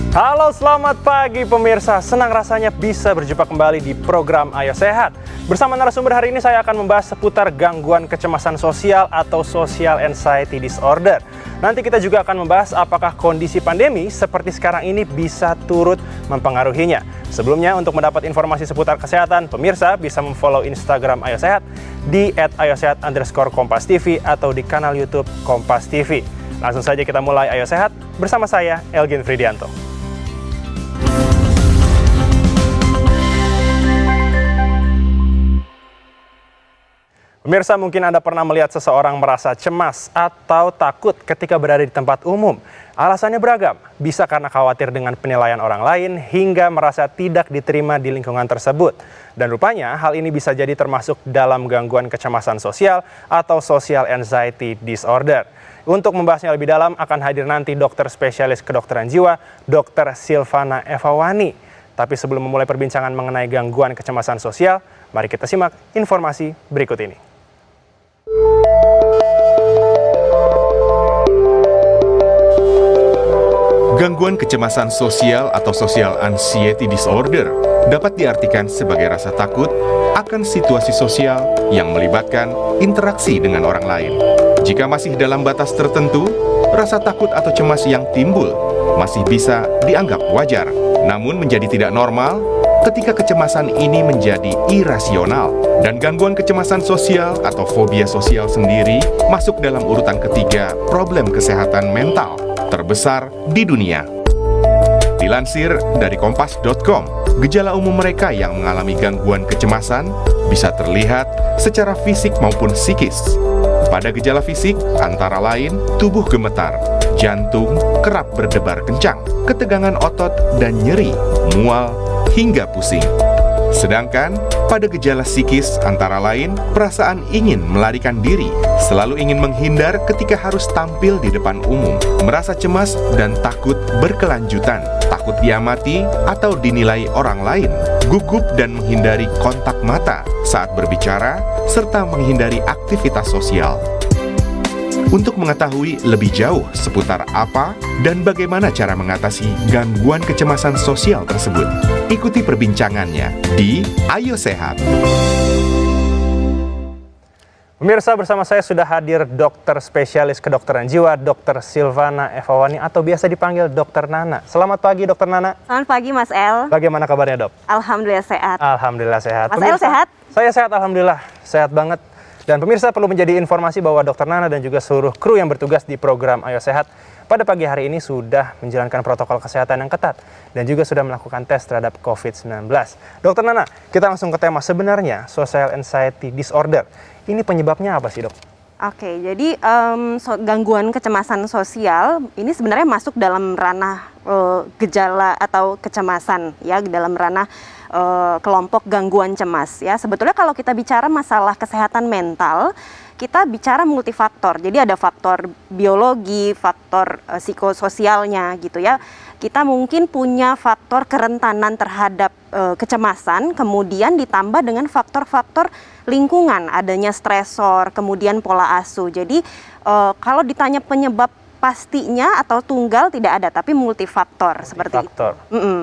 Halo, selamat pagi pemirsa. Senang rasanya bisa berjumpa kembali di program Ayo Sehat. Bersama narasumber hari ini saya akan membahas seputar gangguan kecemasan sosial atau social anxiety disorder. Nanti kita juga akan membahas apakah kondisi pandemi seperti sekarang ini bisa turut mempengaruhinya. Sebelumnya, untuk mendapat informasi seputar kesehatan, pemirsa bisa memfollow Instagram Ayo Sehat di @ayosehat_kompas.tv atau di kanal YouTube Kompas TV. Langsung saja kita mulai Ayo Sehat bersama saya, Elgin Fridianto. Pemirsa, mungkin Anda pernah melihat seseorang merasa cemas atau takut ketika berada di tempat umum. Alasannya beragam, bisa karena khawatir dengan penilaian orang lain hingga merasa tidak diterima di lingkungan tersebut. Dan rupanya hal ini bisa jadi termasuk dalam gangguan kecemasan sosial atau social anxiety disorder. Untuk membahasnya lebih dalam akan hadir nanti dokter spesialis kedokteran jiwa, Dr. Silvana Evawani. Tapi sebelum memulai perbincangan mengenai gangguan kecemasan sosial, mari kita simak informasi berikut ini. Gangguan kecemasan sosial atau social anxiety disorder dapat diartikan sebagai rasa takut akan situasi sosial yang melibatkan interaksi dengan orang lain. Jika masih dalam batas tertentu, rasa takut atau cemas yang timbul masih bisa dianggap wajar. Namun menjadi tidak normal ketika kecemasan ini menjadi irasional. Dan gangguan kecemasan sosial atau fobia sosial sendiri masuk dalam urutan ketiga problem kesehatan mental terbesar di dunia. Dilansir dari kompas.com, gejala umum mereka yang mengalami gangguan kecemasan bisa terlihat secara fisik maupun psikis. Pada gejala fisik, antara lain tubuh gemetar, jantung kerap berdebar kencang, ketegangan otot dan nyeri, mual, hingga pusing. Sedangkan pada gejala psikis antara lain perasaan ingin melarikan diri, selalu ingin menghindar ketika harus tampil di depan umum, merasa cemas dan takut berkelanjutan, takut diamati atau dinilai orang lain, gugup dan menghindari kontak mata saat berbicara, serta menghindari aktivitas sosial. Untuk mengetahui lebih jauh seputar apa dan bagaimana cara mengatasi gangguan kecemasan sosial tersebut, ikuti perbincangannya di Ayo Sehat. Pemirsa, bersama saya sudah hadir dokter spesialis kedokteran jiwa, Dr. Silvana Evawani atau biasa dipanggil Dr. Nana. Selamat pagi, Dr. Nana. Selamat pagi, Mas El. Bagaimana kabarnya, Dok? Alhamdulillah sehat. Alhamdulillah sehat. Mas El sehat? Saya sehat, alhamdulillah. Sehat banget. Dan pemirsa perlu menjadi informasi bahwa Dr. Nana dan juga seluruh kru yang bertugas di program Ayo Sehat pada pagi hari ini sudah menjalankan protokol kesehatan yang ketat dan juga sudah melakukan tes terhadap COVID-19. Dr. Nana, kita langsung ke tema sebenarnya social anxiety disorder. Ini penyebabnya apa sih, Dok? Oke, jadi gangguan kecemasan sosial ini sebenarnya masuk dalam ranah gejala atau kecemasan, ya, dalam ranah kelompok gangguan cemas, ya. Sebetulnya kalau kita bicara masalah kesehatan mental, kita bicara multifaktor. Jadi ada faktor biologi, faktor psikososialnya gitu ya. Kita mungkin punya faktor kerentanan terhadap kecemasan, kemudian ditambah dengan faktor-faktor lingkungan, adanya stresor, kemudian pola asuh. Jadi kalau ditanya penyebab pastinya atau tunggal tidak ada, tapi multifaktor seperti itu.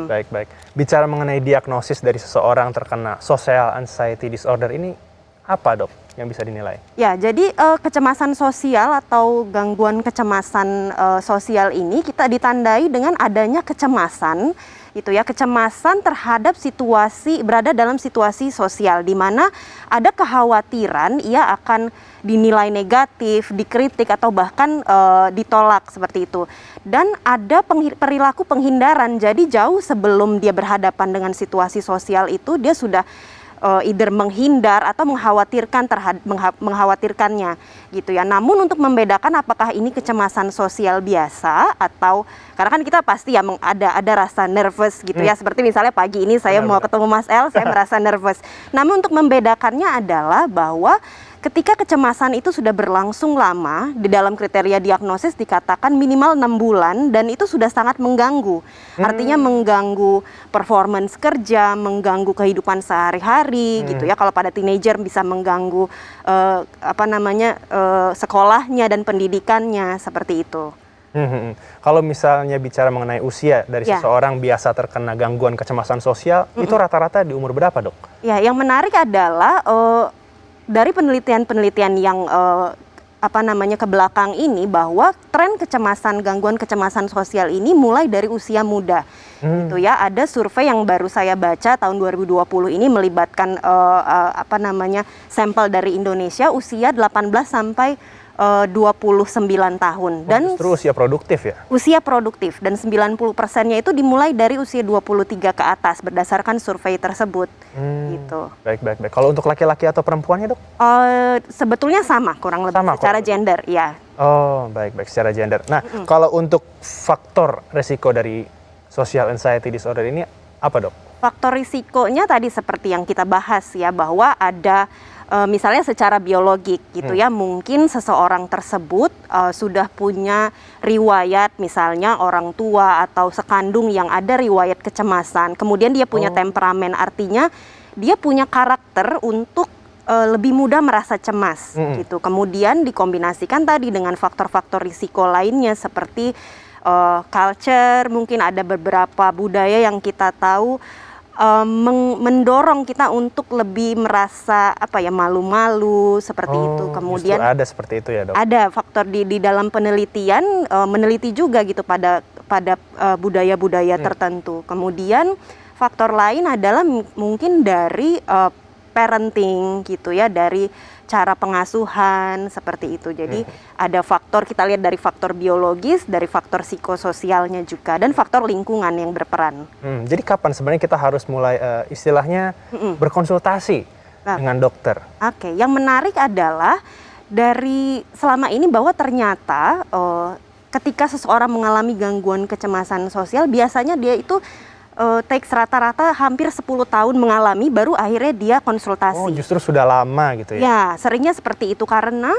Baik. Bicara mengenai diagnosis dari seseorang terkena social anxiety disorder ini, apa, Dok, yang bisa dinilai? Ya, jadi kecemasan sosial atau gangguan kecemasan sosial ini kita ditandai dengan adanya kecemasan, itu ya, kecemasan terhadap situasi, berada dalam situasi sosial di mana ada kekhawatiran ia akan dinilai negatif, dikritik atau bahkan ditolak seperti itu. Dan ada perilaku penghindaran. Jadi jauh sebelum dia berhadapan dengan situasi sosial itu dia sudah either menghindar atau mengkhawatirkannya gitu ya. Namun untuk membedakan apakah ini kecemasan sosial biasa atau karena kan kita pasti ya ada rasa nervous gitu ya. Seperti misalnya pagi ini saya mau ketemu Mas El, saya merasa nervous. Namun untuk membedakannya adalah bahwa ketika kecemasan itu sudah berlangsung lama, di dalam kriteria diagnosis dikatakan minimal 6 bulan dan itu sudah sangat mengganggu. Artinya mengganggu performance kerja, mengganggu kehidupan sehari-hari gitu ya. Kalau pada teenager bisa mengganggu sekolahnya dan pendidikannya seperti itu. Kalau misalnya bicara mengenai usia dari Ya. seseorang biasa terkena gangguan kecemasan sosial, itu rata-rata di umur berapa, Dok? Ya, yang menarik adalah dari penelitian-penelitian yang ke belakang ini, bahwa tren kecemasan, gangguan kecemasan sosial ini mulai dari usia muda. Gitu ya. Ada survei yang baru saya baca tahun 2020 ini melibatkan sampel dari Indonesia usia 18 sampai 29 tahun dan Justru usia produktif ya? usia produktif, dan 90%-nya itu dimulai dari usia 23 ke atas berdasarkan survei tersebut. Gitu. Baik. Kalau untuk laki-laki atau perempuannya, Dok? Sebetulnya sama kurang lebih Sama, secara kurang lebih. gender, ya. Oh, baik, secara gender. Nah, kalau untuk faktor resiko dari social anxiety disorder ini apa, Dok? Faktor risikonya tadi seperti yang kita bahas ya, bahwa ada misalnya secara biologik gitu ya, mungkin seseorang tersebut sudah punya riwayat, misalnya orang tua atau sekandung yang ada riwayat kecemasan, kemudian dia punya temperamen, artinya dia punya karakter untuk lebih mudah merasa cemas gitu. Kemudian dikombinasikan tadi dengan faktor-faktor risiko lainnya seperti culture, mungkin ada beberapa budaya yang kita tahu mendorong kita untuk lebih merasa malu-malu seperti itu. Kemudian justru ada seperti itu ya, Dok? ada faktor di dalam penelitian, meneliti juga gitu pada budaya-budaya tertentu. Kemudian faktor lain adalah mungkin dari parenting gitu ya, dari cara pengasuhan seperti itu. Jadi ada faktor, kita lihat dari faktor biologis, dari faktor psikososialnya juga, dan faktor lingkungan yang berperan. Jadi kapan sebenarnya kita harus mulai istilahnya berkonsultasi dengan dokter? Oke, yang menarik adalah dari selama ini bahwa ternyata ketika seseorang mengalami gangguan kecemasan sosial, biasanya dia itu takes rata-rata hampir 10 tahun mengalami, baru akhirnya dia konsultasi. Oh, justru sudah lama gitu ya? Ya, seringnya seperti itu karena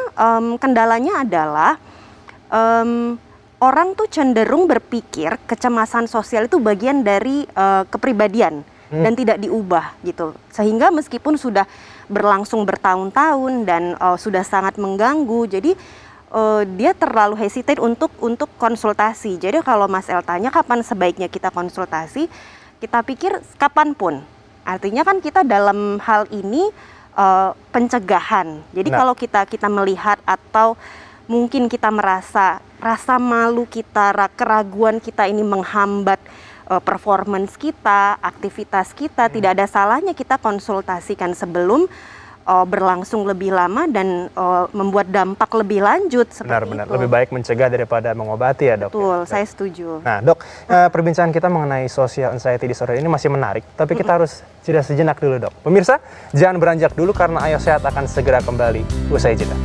kendalanya adalah orang tuh cenderung berpikir kecemasan sosial itu bagian dari kepribadian dan tidak diubah gitu. Sehingga meskipun sudah berlangsung bertahun-tahun dan sudah sangat mengganggu, jadi dia terlalu hesitate untuk konsultasi. Jadi kalau Mas El tanya kapan sebaiknya kita konsultasi, kita pikir kapanpun. Artinya kan kita dalam hal ini pencegahan. Jadi kalau kita melihat atau mungkin kita merasa rasa malu kita, keraguan kita ini menghambat performance kita, aktivitas kita, tidak ada salahnya kita konsultasikan sebelum berlangsung lebih lama dan membuat dampak lebih lanjut seperti Benar-benar, itu. lebih baik mencegah daripada mengobati ya, Dok? Betul, Ya? saya setuju. Nah, Dok, perbincangan kita mengenai social anxiety disorder ini masih menarik, tapi kita harus jeda sejenak dulu, Dok. Pemirsa, jangan beranjak dulu karena Ayo Sehat akan segera kembali usai jeda.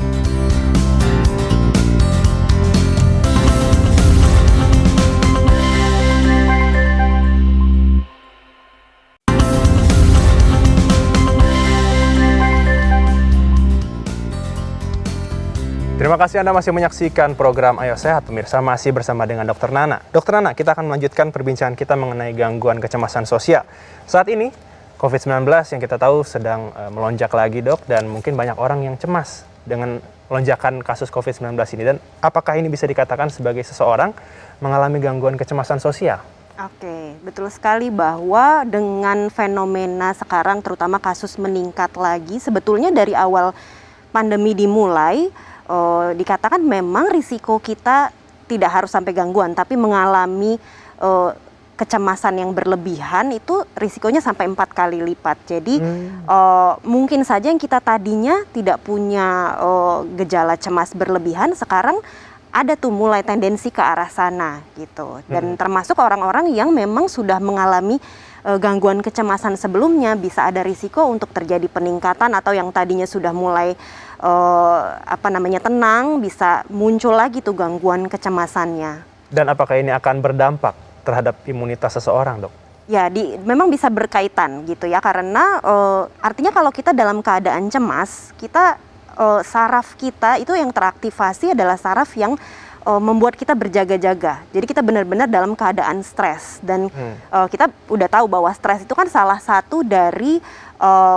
Terima kasih Anda masih menyaksikan program Ayo Sehat, pemirsa, masih bersama dengan Dr. Nana. Dr. Nana, kita akan melanjutkan perbincangan kita mengenai gangguan kecemasan sosial. Saat ini, COVID-19 yang kita tahu sedang melonjak lagi, Dok, dan mungkin banyak orang yang cemas dengan lonjakan kasus COVID-19 ini. Dan apakah ini bisa dikatakan sebagai seseorang mengalami gangguan kecemasan sosial? Oke, betul sekali bahwa dengan fenomena sekarang, terutama kasus meningkat lagi, sebetulnya dari awal pandemi dimulai, dikatakan memang risiko kita tidak harus sampai gangguan, tapi mengalami kecemasan yang berlebihan itu risikonya sampai 4 kali lipat. Jadi mungkin saja yang kita tadinya tidak punya gejala cemas berlebihan, sekarang ada tuh mulai tendensi ke arah sana gitu. Dan termasuk orang-orang yang memang sudah mengalami gangguan kecemasan sebelumnya, bisa ada risiko untuk terjadi peningkatan, atau yang tadinya sudah mulai tenang, bisa muncul lagi tuh gangguan kecemasannya. Dan apakah ini akan berdampak terhadap imunitas seseorang, Dok? Ya, memang bisa berkaitan gitu ya, karena artinya kalau kita dalam keadaan cemas, kita saraf kita itu yang teraktivasi adalah saraf yang membuat kita berjaga-jaga. Jadi kita benar-benar dalam keadaan stres dan kita udah tahu bahwa stres itu kan salah satu dari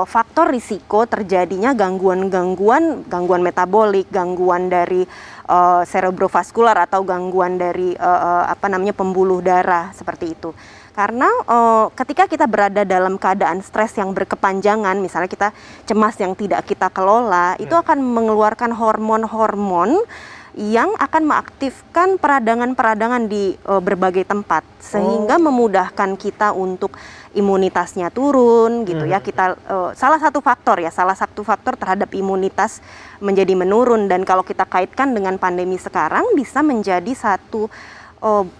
faktor risiko terjadinya gangguan metabolik, gangguan dari cerebrovaskular atau gangguan dari pembuluh darah seperti itu. Karena ketika kita berada dalam keadaan stres yang berkepanjangan, misalnya kita cemas yang tidak kita kelola, itu akan mengeluarkan hormon-hormon yang akan mengaktifkan peradangan-peradangan di berbagai tempat, sehingga memudahkan kita untuk imunitasnya turun gitu ya. Kita salah satu faktor terhadap imunitas menjadi menurun, dan kalau kita kaitkan dengan pandemi sekarang bisa menjadi satu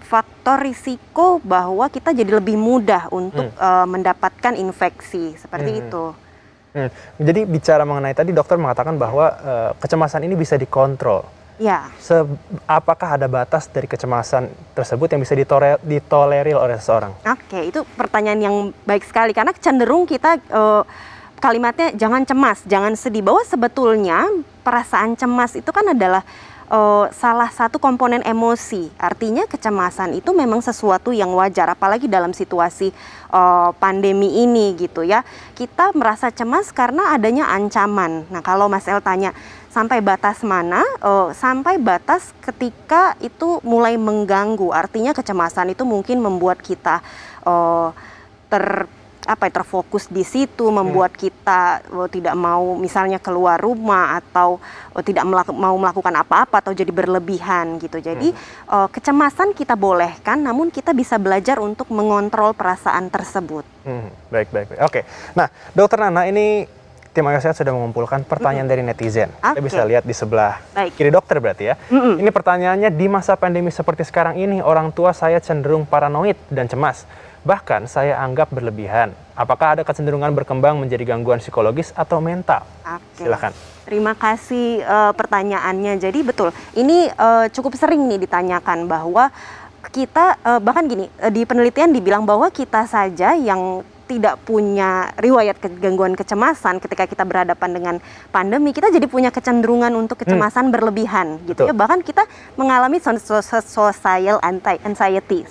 faktor risiko bahwa kita jadi lebih mudah untuk mendapatkan infeksi seperti itu. Jadi bicara mengenai tadi dokter mengatakan bahwa kecemasan ini bisa dikontrol. Ya. Apakah ada batas dari kecemasan tersebut yang bisa ditolerir oleh seseorang? Oke, itu pertanyaan yang baik sekali karena cenderung kita kalimatnya jangan cemas, jangan sedih, bahwa sebetulnya perasaan cemas itu kan adalah salah satu komponen emosi. Artinya kecemasan itu memang sesuatu yang wajar, apalagi dalam situasi pandemi ini gitu ya. Kita merasa cemas karena adanya ancaman. Nah, kalau Mas El tanya sampai batas mana? Sampai batas ketika itu mulai mengganggu. Artinya kecemasan itu mungkin membuat kita terfokus di situ, membuat kita tidak mau misalnya keluar rumah atau tidak mau melakukan apa-apa atau jadi berlebihan gitu. Jadi kecemasan kita bolehkan, namun kita bisa belajar untuk mengontrol perasaan tersebut. Baik. Oke. Nah, Dokter Nana, ini tim Ayo Sehat sudah mengumpulkan pertanyaan dari netizen. Kita bisa lihat di sebelah kiri dokter berarti ya. Ini pertanyaannya, di masa pandemi seperti sekarang ini, orang tua saya cenderung paranoid dan cemas. Bahkan saya anggap berlebihan. Apakah ada kecenderungan berkembang menjadi gangguan psikologis atau mental? Silakan. Terima kasih pertanyaannya. Jadi betul, ini cukup sering nih ditanyakan bahwa kita, bahkan gini, di penelitian dibilang bahwa kita saja yang tidak punya riwayat gangguan kecemasan ketika kita berhadapan dengan pandemi, kita jadi punya kecenderungan untuk kecemasan berlebihan gitu ya. Bahkan kita mengalami social anxiety,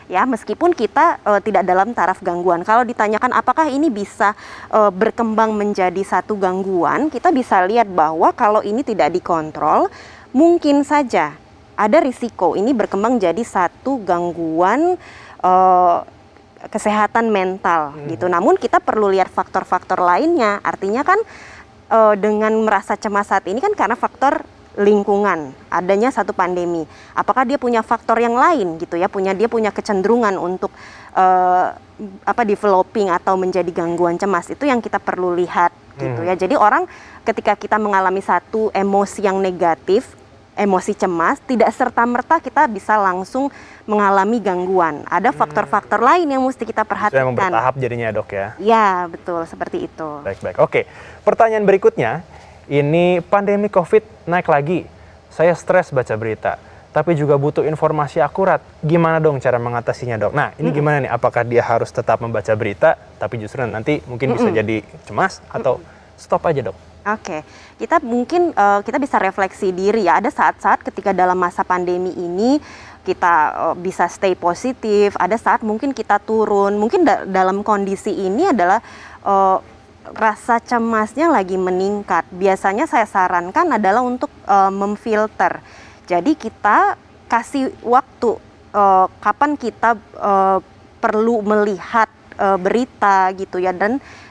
ya, meskipun kita tidak dalam taraf gangguan. Kalau ditanyakan apakah ini bisa berkembang menjadi satu gangguan, kita bisa lihat bahwa kalau ini tidak dikontrol, mungkin saja ada risiko ini berkembang jadi satu gangguan kesehatan mental gitu. Namun kita perlu lihat faktor-faktor lainnya. Artinya kan dengan merasa cemas saat ini kan karena faktor lingkungan, adanya satu pandemi. Apakah dia punya faktor yang lain gitu ya? Dia punya kecenderungan untuk developing atau menjadi gangguan cemas. Itu yang kita perlu lihat gitu ya. Jadi orang ketika kita mengalami satu emosi yang negatif, emosi cemas, tidak serta-merta kita bisa langsung mengalami gangguan. Ada faktor-faktor lain yang mesti kita perhatikan. Memang bertahap jadinya, Dok ya? Ya, betul. Seperti itu. Baik. Oke, pertanyaan berikutnya, ini pandemi COVID naik lagi. Saya stres baca berita, tapi juga butuh informasi akurat. Gimana dong cara mengatasinya, Dok? Nah, ini gimana nih? Apakah dia harus tetap membaca berita, tapi justru nanti mungkin bisa jadi cemas, atau stop aja, Dok? Oke, kita mungkin kita bisa refleksi diri ya. Ada saat-saat ketika dalam masa pandemi ini kita bisa stay positif. Ada saat mungkin kita turun. Mungkin dalam kondisi ini adalah rasa cemasnya lagi meningkat. Biasanya saya sarankan adalah untuk memfilter. Jadi kita kasih waktu kapan kita perlu melihat berita gitu ya,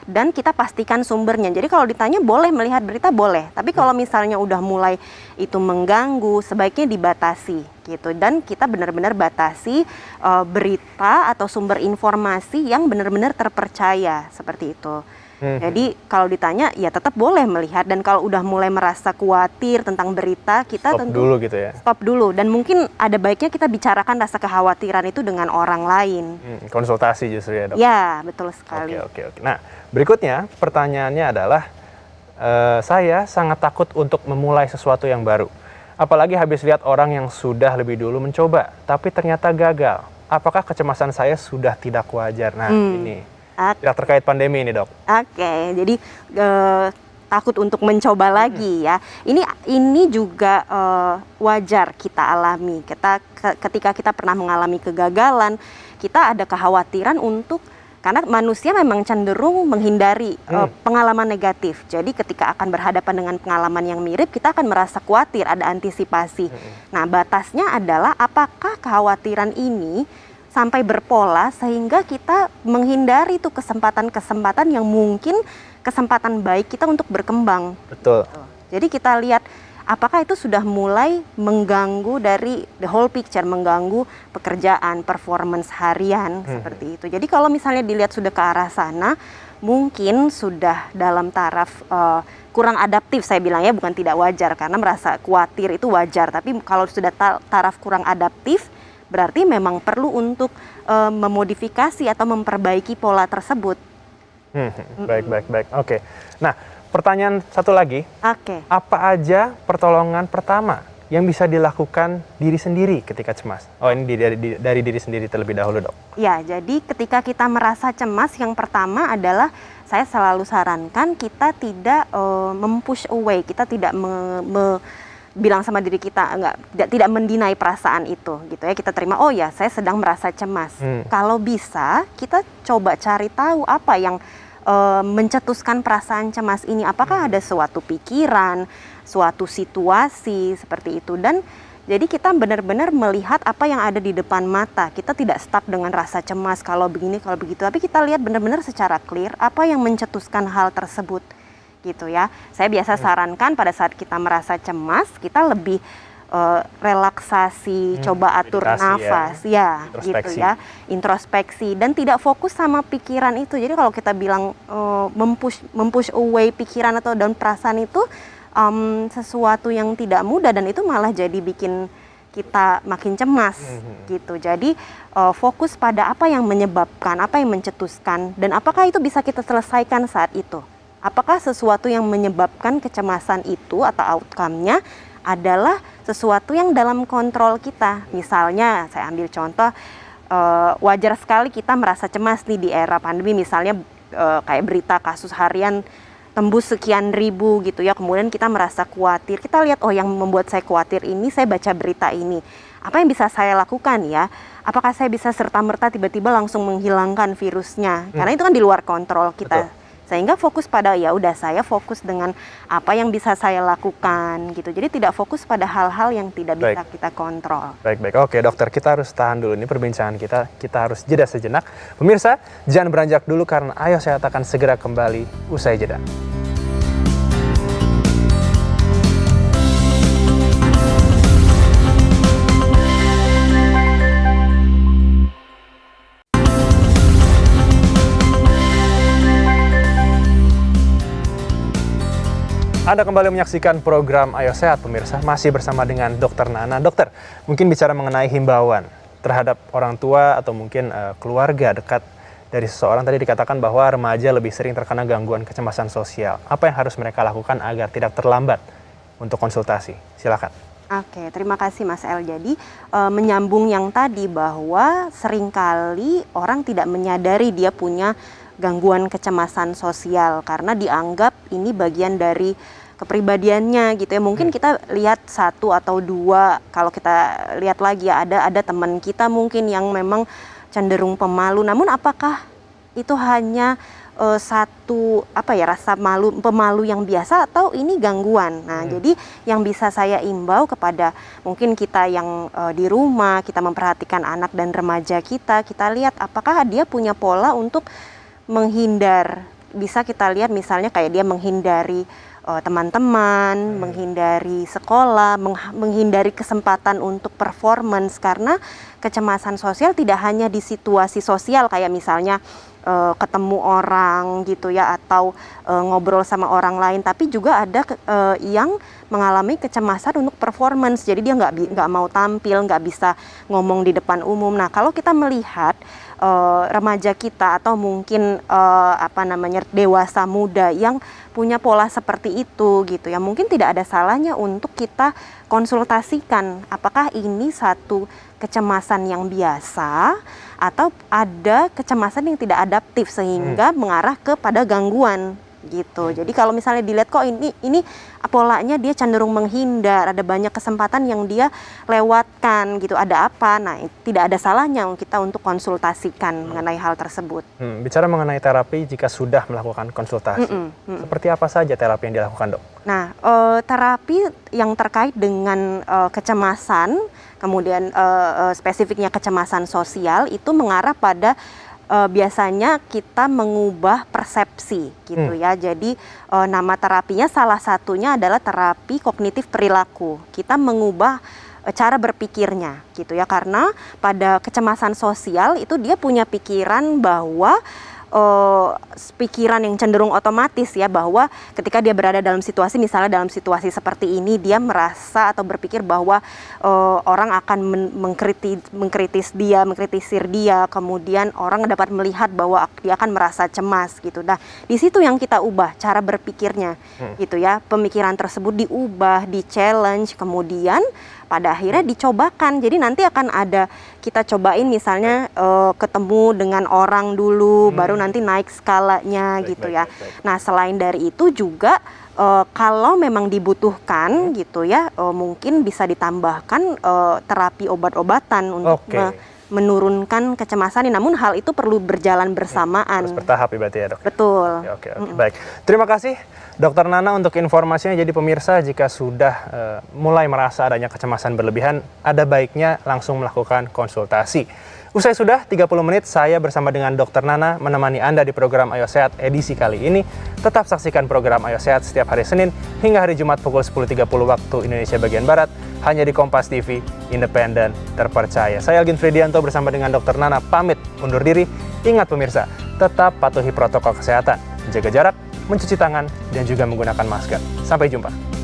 dan kita pastikan sumbernya. Jadi kalau ditanya boleh melihat berita, boleh. Tapi kalau misalnya udah mulai itu mengganggu, sebaiknya dibatasi gitu. Dan kita benar-benar batasi berita atau sumber informasi yang benar-benar terpercaya seperti itu. Jadi kalau ditanya ya tetap boleh melihat, dan kalau udah mulai merasa khawatir tentang berita, kita stop dulu gitu ya. Stop dulu, dan mungkin ada baiknya kita bicarakan rasa kekhawatiran itu dengan orang lain. Konsultasi justru ya, Dok. Ya, betul sekali. Oke. Nah, berikutnya pertanyaannya adalah saya sangat takut untuk memulai sesuatu yang baru. Apalagi habis lihat orang yang sudah lebih dulu mencoba, tapi ternyata gagal. Apakah kecemasan saya sudah tidak wajar? Nah, ini tidak terkait pandemi ini, Dok. Oke, jadi takut untuk mencoba lagi ya. Ini juga wajar kita alami. Ketika kita pernah mengalami kegagalan, kita ada kekhawatiran karena manusia memang cenderung menghindari pengalaman negatif. Jadi ketika akan berhadapan dengan pengalaman yang mirip, kita akan merasa khawatir, ada antisipasi. Nah, batasnya adalah apakah kekhawatiran ini sampai berpola sehingga kita menghindari tuh kesempatan-kesempatan yang mungkin kesempatan baik kita untuk berkembang. Betul. Jadi kita lihat apakah itu sudah mulai mengganggu dari the whole picture, mengganggu pekerjaan, performance harian, seperti itu. Jadi kalau misalnya dilihat sudah ke arah sana, mungkin sudah dalam taraf kurang adaptif, saya bilang ya, bukan tidak wajar, karena merasa khawatir itu wajar. Tapi kalau sudah taraf kurang adaptif, berarti memang perlu untuk memodifikasi atau memperbaiki pola tersebut. Baik. Oke. Nah, pertanyaan satu lagi. Oke. Apa aja pertolongan pertama yang bisa dilakukan diri sendiri ketika cemas? Oh, ini dari diri sendiri terlebih dahulu, Dok. Ya, jadi ketika kita merasa cemas, yang pertama adalah saya selalu sarankan kita tidak mempush away, kita tidak bilang sama diri kita tidak mendinai perasaan itu, gitu ya. Kita terima, oh ya, saya sedang merasa cemas. Kalau bisa, kita coba cari tahu apa yang mencetuskan perasaan cemas ini. Apakah ada suatu pikiran, suatu situasi seperti itu. Dan jadi kita benar-benar melihat apa yang ada di depan mata. Kita tidak stuck dengan rasa cemas kalau begini, kalau begitu. Tapi kita lihat benar-benar secara clear apa yang mencetuskan hal tersebut, gitu ya. Saya biasa sarankan pada saat kita merasa cemas, kita lebih relaksasi, coba atur nafas, ya gitu ya, introspeksi, dan tidak fokus sama pikiran itu. Jadi kalau kita bilang mempush away pikiran atau dan perasaan itu sesuatu yang tidak mudah, dan itu malah jadi bikin kita makin cemas, gitu. Jadi fokus pada apa yang menyebabkan, apa yang mencetuskan, dan apakah itu bisa kita selesaikan saat itu. Apakah sesuatu yang menyebabkan kecemasan itu atau outcome-nya adalah sesuatu yang dalam kontrol kita. Misalnya, saya ambil contoh, wajar sekali kita merasa cemas nih di era pandemi, misalnya kayak berita kasus harian tembus sekian ribu gitu ya, kemudian kita merasa khawatir. Kita lihat, oh yang membuat saya khawatir ini, saya baca berita ini. Apa yang bisa saya lakukan ya? Apakah saya bisa serta-merta tiba-tiba langsung menghilangkan virusnya? Karena itu kan di luar kontrol kita. Betul. Sehingga fokus pada, ya udah, saya fokus dengan apa yang bisa saya lakukan gitu. Jadi tidak fokus pada hal-hal yang tidak bisa kita kontrol. Baik. Oke, dokter, kita harus tahan dulu ini perbincangan kita. Kita harus jeda sejenak. Pemirsa, jangan beranjak dulu karena Ayo Sehat akan segera kembali usai jeda. Anda kembali menyaksikan program Ayo Sehat, pemirsa. Masih bersama dengan Dr. Nana. Dokter, mungkin bicara mengenai himbauan terhadap orang tua atau mungkin keluarga dekat dari seseorang. Tadi dikatakan bahwa remaja lebih sering terkena gangguan kecemasan sosial. Apa yang harus mereka lakukan agar tidak terlambat untuk konsultasi? Silakan. Oke, terima kasih Mas El. Jadi menyambung yang tadi bahwa seringkali orang tidak menyadari dia punya gangguan kecemasan sosial karena dianggap ini bagian dari kepribadiannya gitu ya. Mungkin kita lihat satu atau dua, kalau kita lihat lagi ya, ada teman kita mungkin yang memang cenderung pemalu. Namun apakah itu hanya satu rasa pemalu yang biasa atau ini gangguan? Nah, jadi yang bisa saya imbau kepada mungkin kita yang di rumah, kita memperhatikan anak dan remaja kita lihat apakah dia punya pola untuk menghindar. Bisa kita lihat misalnya kayak dia menghindari teman-teman, menghindari sekolah, menghindari kesempatan untuk performance, karena kecemasan sosial tidak hanya di situasi sosial kayak misalnya ketemu orang gitu ya, atau ngobrol sama orang lain, tapi juga ada yang mengalami kecemasan untuk performance. Jadi dia nggak mau tampil, nggak bisa ngomong di depan umum. Nah, kalau kita melihat remaja kita atau mungkin dewasa muda yang punya pola seperti itu gitu ya, mungkin tidak ada salahnya untuk kita konsultasikan apakah ini satu kecemasan yang biasa atau ada kecemasan yang tidak adaptif sehingga mengarah kepada gangguan gitu. Jadi kalau misalnya dilihat kok ini polanya dia cenderung menghindar, ada banyak kesempatan yang dia lewatkan gitu. Ada apa? Nah, tidak ada salahnya kita untuk konsultasikan mengenai hal tersebut. Bicara mengenai terapi jika sudah melakukan konsultasi, seperti apa saja terapi yang dilakukan, Dok? Nah, terapi yang terkait dengan kecemasan, kemudian spesifiknya kecemasan sosial itu mengarah pada biasanya kita mengubah persepsi gitu ya. Jadi nama terapinya salah satunya adalah terapi kognitif perilaku. Kita mengubah cara berpikirnya gitu ya, karena pada kecemasan sosial itu dia punya pikiran bahwa pikiran yang cenderung otomatis ya, bahwa ketika dia berada dalam situasi, misalnya dalam situasi seperti ini, dia merasa atau berpikir bahwa orang akan mengkritisir dia, kemudian orang dapat melihat bahwa dia akan merasa cemas gitu. Nah, di situ yang kita ubah cara berpikirnya gitu ya, pemikiran tersebut diubah, di-challenge, kemudian pada akhirnya dicobakan. Jadi nanti akan ada, kita cobain misalnya ketemu dengan orang dulu, baru nanti naik skalanya gitu ya. Nah, selain dari itu juga kalau memang dibutuhkan gitu ya, mungkin bisa ditambahkan terapi obat-obatan untuk menurunkan kecemasan. Namun hal itu perlu berjalan bersamaan. Harus bertahap berarti ya, Dok? Betul. Oke. Baik. Terima kasih Dokter Nana untuk informasinya. Jadi pemirsa, jika sudah mulai merasa adanya kecemasan berlebihan, ada baiknya langsung melakukan konsultasi. Usai sudah 30 menit, saya bersama dengan Dokter Nana menemani Anda di program Ayo Sehat edisi kali ini. Tetap saksikan program Ayo Sehat setiap hari Senin hingga hari Jumat pukul 10.30 waktu Indonesia bagian Barat, hanya di Kompas TV, independen, terpercaya. Saya Algin Fridianto bersama dengan Dokter Nana pamit undur diri. Ingat pemirsa, tetap patuhi protokol kesehatan, jaga jarak, mencuci tangan, dan juga menggunakan masker. Sampai jumpa.